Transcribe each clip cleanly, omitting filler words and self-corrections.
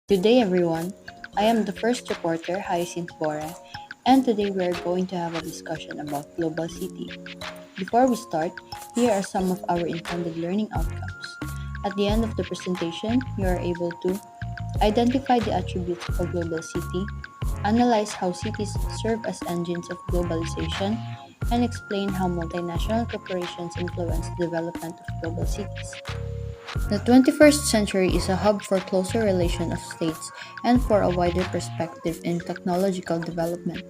Good day, everyone. I am the first reporter, Hyacinth Bora, and today we are going to have a discussion about Global City. Before we start, here are some of our intended learning outcomes. At the end of the presentation, you are able to identify the attributes of a global city, analyze how cities serve as engines of globalization, and explain how multinational corporations influence the development of global cities. The 21st century is a hub for closer relation of states and for a wider perspective in technological development.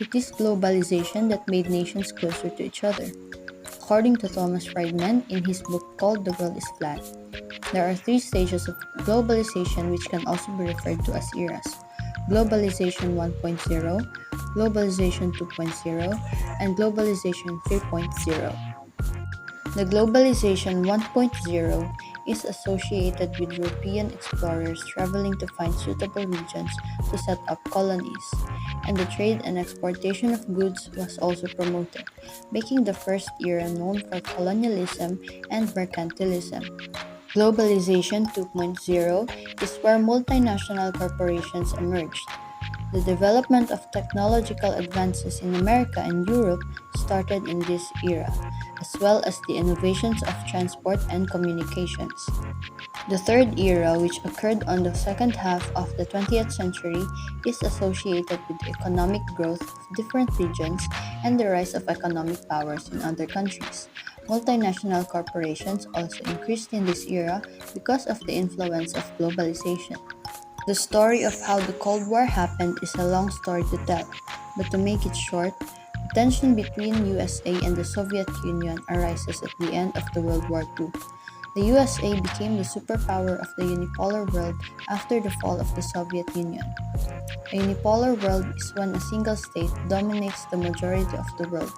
It is globalization that made nations closer to each other. According to Thomas Friedman in his book called The World is Flat, there are three stages of globalization which can also be referred to as eras: Globalization 1.0, Globalization 2.0, and Globalization 3.0. The Globalization 1.0 is associated with European explorers traveling to find suitable regions to set up colonies, and the trade and exportation of goods was also promoted, making the first era known for colonialism and mercantilism. Globalization 2.0 is where multinational corporations emerged. The development of technological advances in America and Europe started in this era, as well as the innovations of transport and communications. The third era, which occurred on the second half of the 20th century, is associated with the economic growth of different regions and the rise of economic powers in other countries. Multinational corporations also increased in this era because of the influence of globalization. The story of how the Cold War happened is a long story to tell, but to make it short, the tension between USA and the Soviet Union arises at the end of the World War II. The USA became the superpower of the unipolar world after the fall of the Soviet Union. A unipolar world is when a single state dominates the majority of the world.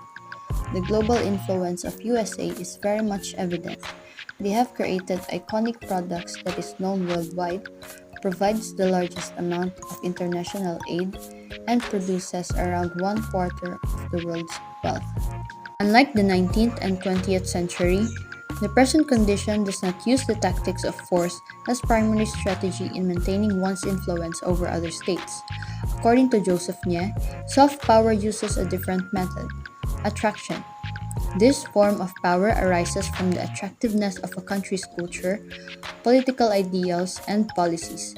The global influence of USA is very much evident. They have created iconic products that is known worldwide, provides the largest amount of international aid, and produces around one quarter of the world's wealth. Unlike the 19th and 20th century, the present condition does not use the tactics of force as primary strategy in maintaining one's influence over other states. According to Joseph Nye, soft power uses a different method: attraction. This form of power arises from the attractiveness of a country's culture, political ideals, and policies.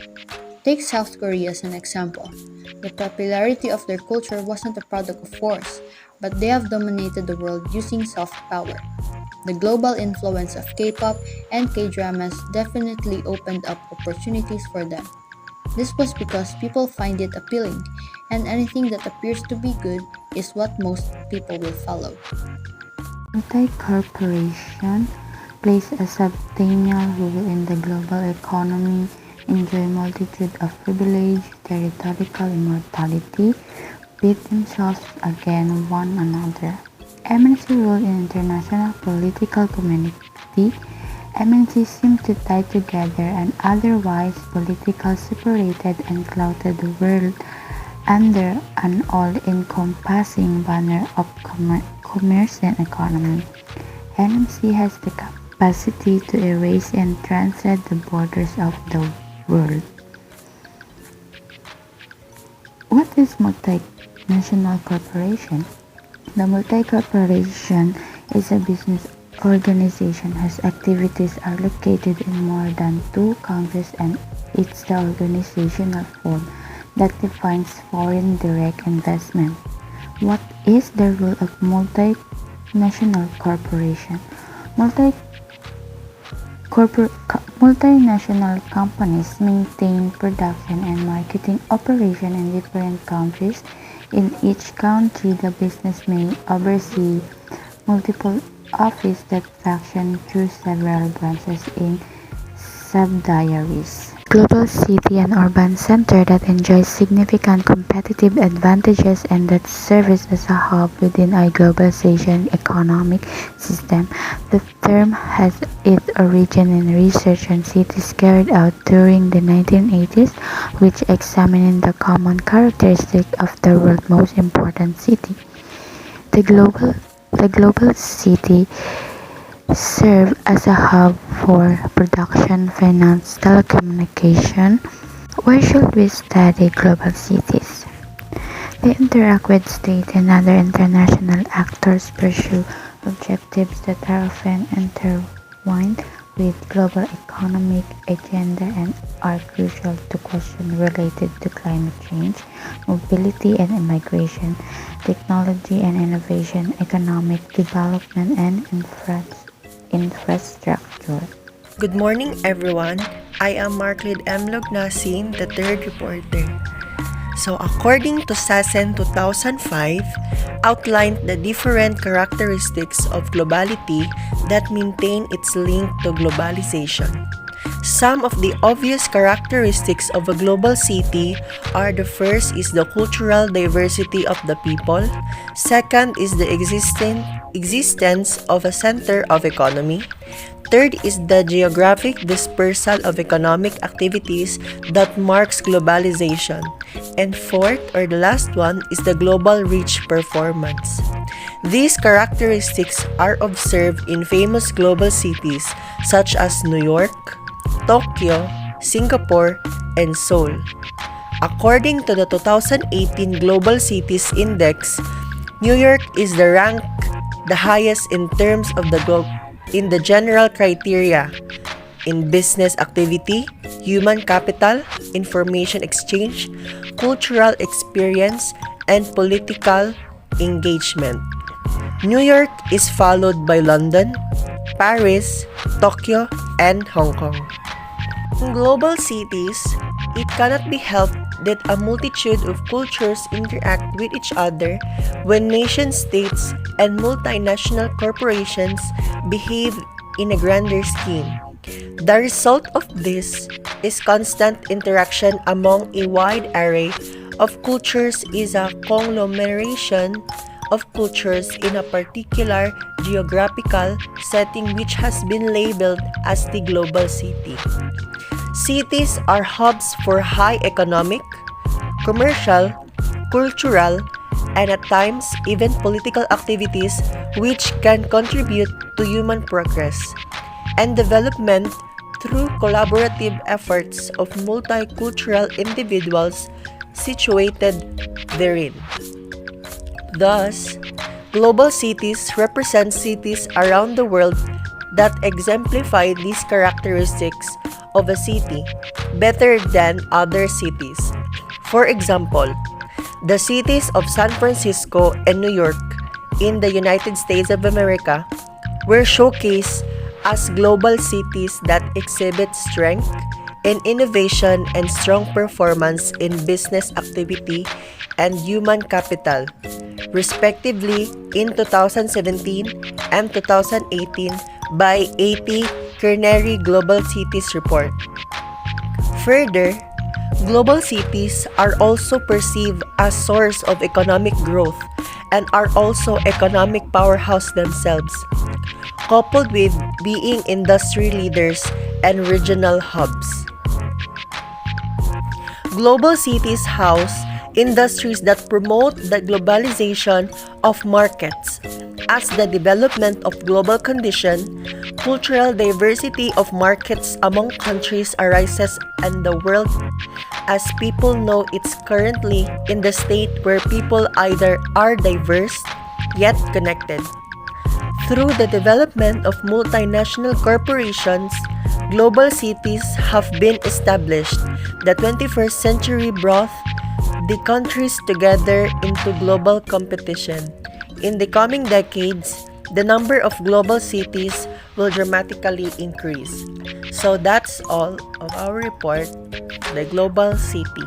Take South Korea as an example. The popularity of their culture wasn't a product of force, but they have dominated the world using soft power. The global influence of K-pop and K-dramas definitely opened up opportunities for them. This was because people find it appealing, and anything that appears to be good is what most people will follow. Multi-corporation plays a substantial role in the global economy, enjoy multitude of privilege, territorial immortality, pit themselves against one another. MNC role in international political community. MNCs seem to tie together an otherwise politically separated and clouded world under an all-encompassing banner of commerce and economy. NMC has the capacity to erase and transcend the borders of the world. What is multinational corporation? The multi-corporation is a business organization whose activities are located in more than two countries, and it's the organizational form that defines foreign direct investment. What is the role of multinational corporation? Multi Multinational companies maintain production and marketing operations in different countries. In each country, the business may oversee multiple offices that function through several branches in subsidiaries. Global city and urban center that enjoys significant competitive advantages and that serves as a hub within a globalization economic system. The term has its origin in research on cities carried out during the 1980s, which examined the common characteristics of the world's most important city. The global city serve as a hub for production, finance, telecommunication, Why should we study global cities? They interact with state and other international actors, pursue objectives that are often intertwined with global economic agenda and are crucial to questions related to climate change, mobility and immigration, technology and innovation, economic development and infrastructure. Good morning, everyone. I am Marklid M. Lognasin, the third reporter. So, according to SASEN 2005, outlined the different characteristics of globality that maintain its link to globalization. Some of the obvious characteristics of a global city are: the first is the cultural diversity of the people, second is the existence of a center of economy, third is the geographic dispersal of economic activities that marks globalization, and fourth, or the last one, is the global reach performance. These characteristics are observed in famous global cities such as New York, Tokyo, Singapore, and Seoul. According to the 2018 Global Cities Index, New York is ranked the highest in terms of in the general criteria in business activity, human capital, information exchange, cultural experience, and political engagement. New York is followed by London, Paris, Tokyo, and Hong Kong. In global cities, it cannot be helped that a multitude of cultures interact with each other when nation-states and multinational corporations behave in a grander scheme. The result of this is constant interaction among a wide array of cultures is a conglomeration of cultures in a particular geographical setting which has been labeled as the global city. Cities are hubs for high economic, commercial, cultural, and at times even political activities which can contribute to human progress and development through collaborative efforts of multicultural individuals situated therein. Thus, global cities represent cities around the world that exemplify these characteristics of a city better than other cities. For example, the cities of San Francisco and New York in the United States of America were showcased as global cities that exhibit strength in innovation and strong performance in business activity and human capital, respectively in 2017 and 2018 by AP Kearney Global Cities Report. Further, global cities are also perceived as source of economic growth and are also economic powerhouse themselves, coupled with being industry leaders and regional hubs. Global cities house industries that promote the globalization of markets, as the development of global condition, cultural diversity of markets among countries arises and the world as people know it's currently in the state where people either are diverse yet connected. Through the development of multinational corporations, global cities have been established. The 21st century brought the countries together into global competition. In the coming decades, the number of global cities will dramatically increase. So that's all of our report, The Global City.